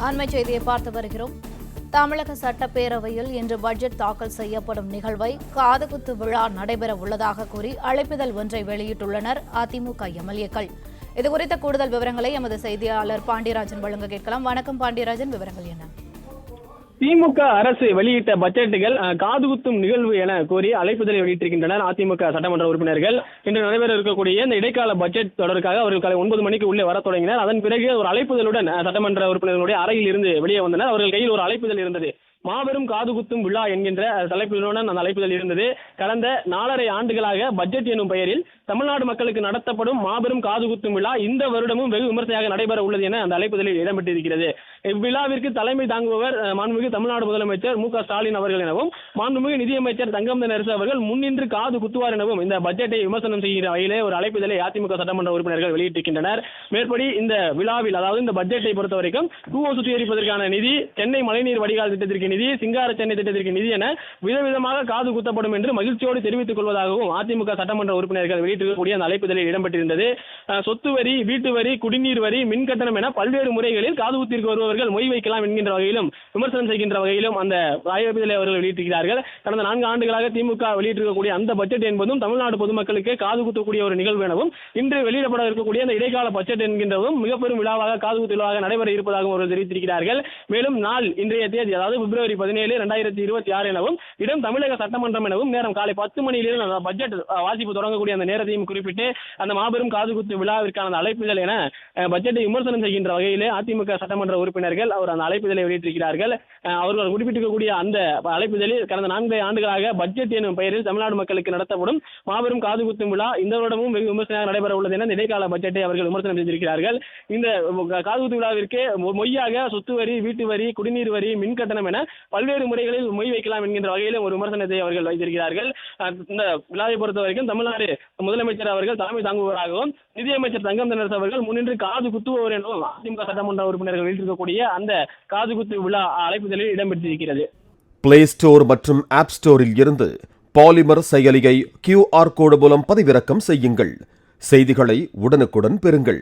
அண்மை செய்தியை பார்த்து வருகிறோம். தமிழக சட்டப்பேரவையில் இன்று பட்ஜெட் தாக்கல் செய்யப்படும் நிகழ்வை காதுகுத்து விழா நடைபெற உள்ளதாக கூறி அழைப்பிதழ் ஒன்றை வெளியிட்டுள்ளனர் அதிமுக எம்எல்ஏக்கள். இதுகுறித்த கூடுதல் விவரங்களை எமது செய்தியாளர் பாண்டியராஜன் வழங்க கேட்கலாம். வணக்கம் பாண்டியராஜன், விவரங்கள் என்ன? திமுக அரசு வெளியிட்ட பட்ஜெட்டுகள் காதுகுத்தும் நிகழ்வு என கூறி அழைப்புதலை வெளியிட்டிருக்கின்றனர் அதிமுக சட்டமன்ற உறுப்பினர்கள். இன்று நடைபெற இருக்கக்கூடிய இந்த இடைக்கால பட்ஜெட் தொடர்பாக அவர்கள் காலை 9 மணிக்கு உள்ளே வர தொடங்கினர். அதன் பிறகு ஒரு அழைப்புதலுடன் சட்டமன்ற உறுப்பினர்களுடைய அறையில் இருந்து வெளியே வந்தனர். அவர்கள் கையில் ஒரு அழைப்புதல் இருந்தது. மாபெரும் காதுகுத்தும் விழா என்கின்ற தலைப்பிலுடன் அந்த அழைப்புதல் இருந்தது. கடந்த 4.5 ஆண்டுகளாக பட்ஜெட் எனும் பெயரில் தமிழ்நாடு மக்களுக்கு நடத்தப்படும் மாபெரும் காதுகுத்தும் விழா இந்த வருடமும் வெகு விமர்சையாக நடைபெற உள்ளது என அந்த அழைப்புதலில் இடம்பெற்றிருக்கிறது. இவ்விழாவிற்கு தலைமை தாங்குபவர் மாண்புமிகு தமிழ்நாடு முதலமைச்சர் மு க ஸ்டாலின் அவர்கள் எனவும் மாண்புமிகு நிதியமைச்சர் தங்கம் தென்னரசு அவர்கள் முன்னின்று காது குத்துவார் எனவும் இந்த பட்ஜெட்டை விமர்சனம் செய்கிற வகையிலே ஒரு அழைப்புதலை அதிமுக சட்டமன்ற உறுப்பினர்கள் வெளியிட்டிருக்கின்றனர். மேற்படி இந்த விழாவில், அதாவது இந்த பட்ஜெட்டை பொறுத்த வரைக்கும் கூவம் சுத்திகரிப்பதற்கான நிதி, சென்னை மழைநீர் வடிகால் திட்டத்திற்கு நிதி, சிங்கார சென்னை திட்டத்திற்கு நிதி என விதவிதமாக காது குத்தப்படும் என்று மகிழ்ச்சியோடு தெரிவித்துக் கொள்வதாகவும் அதிமுக சட்டமன்ற உறுப்பினர்கள் வெளியிட்டிருக்கக்கூடிய அந்த அழைப்புதலில் இடம்பெற்றிருந்தது. சொத்து வரி, வீட்டு வரி, குடிநீர் வரி, மின் கட்டணம் என பல்வேறு முறைகளில் காது குத்திற்கு வருபவர்கள் மொய் வைக்கலாம் என்கின்ற வகையிலும் விமர்சனம் செய்கின்ற வகையிலும் அந்த அழைப்புதலை அவர்கள் வெளியிட்டிருக்கிறார்கள். கடந்த 4 ஆண்டுகளாக திமுக வெளியிட்டிருக்கக்கூடிய அந்த பட்ஜெட் என்பதும் தமிழ்நாடு பொதுமக்களுக்கு காது குத்தக்கூடிய ஒரு நிகழ்வு எனவும், இன்று வெளியிடப்பட இருக்கக்கூடிய அந்த இடைக்கால பட்ஜெட் என்கின்றதும் மிக பெரும் விழாவாக காது குத்து விழாவாக நடைபெற இருப்பதாகவும் அவர்கள் தெரிவித்திருக்கிறார்கள். மேலும் நாள் இன்றைய தேதி, அதாவது பிப்ரவரி 17, 2026 எனவும், இடம் தமிழக சட்டமன்றம் எனவும், நேரம் காலை 10 மணியிலிருந்து பட்ஜெட் வாசிப்பு தொடங்கக்கூடிய அந்த நேரத்தையும் குறிப்பிட்டு அந்த மாபெரும் காதுகுத்து விழாவிற்கான அந்த அழைப்புதல் என பட்ஜெட்டை விமர்சனம் செய்கின்ற வகையிலே அதிமுக சட்டமன்ற உறுப்பினர்கள் அவர் அந்த அழைப்புதலை வெளியிட்டிருக்கிறார்கள். அவர்கள் குறிப்பிட்டிருக்கக்கூடிய அந்த அழைப்புதலில் கடந்த 4 ஆண்டுகளாக பட்ஜெட் எனும் பெயரில் தமிழ்நாடு மக்களுக்கு நடத்தப்படும் மாபெரும் காதுகுத்தும் விழா இந்த வருடமும் வெகு விமர்சனமாக நடைபெற உள்ளது என இடைக்கால பட்ஜெட்டை அவர்கள் விமர்சனம் செய்திருக்கிறார்கள். இந்த காதுகுத்து விழாவிற்கு மொய்யாக சொத்து வரி, வீட்டு வரி, குடிநீர் வரி, மின் கட்டணம் என பல்வேறு முறைகளில் மொய் வைக்கலாம் என்கின்ற வகையிலும் ஒரு விமர்சனத்தை அவர்கள் வைத்திருக்கிறார்கள். இந்த விழாவை பொறுத்த வரைக்கும் தமிழ்நாடு முதலமைச்சர் அவர்கள் தலைமை தாங்குவதாகவும், நிதியமைச்சர் தங்கம் தென்னரசு அவர்கள் முன்னின்று காது குத்துபவர் எனவும் அதிமுக சட்டமன்ற உறுப்பினர்கள் வெளியிட்டிருக்கக்கூடிய அந்த காது குத்து விழா அழைப்புதலில் இடம்பெற்றிருக்கிறது. பிளே ஸ்டோர் மற்றும் ஆப் ஸ்டோரில் இருந்து பாலிமர் செயலியை QR கோடு மூலம் பதிவிறக்கம் செய்யுங்கள். செய்திகளை உடனுக்குடன் பெறுங்கள்.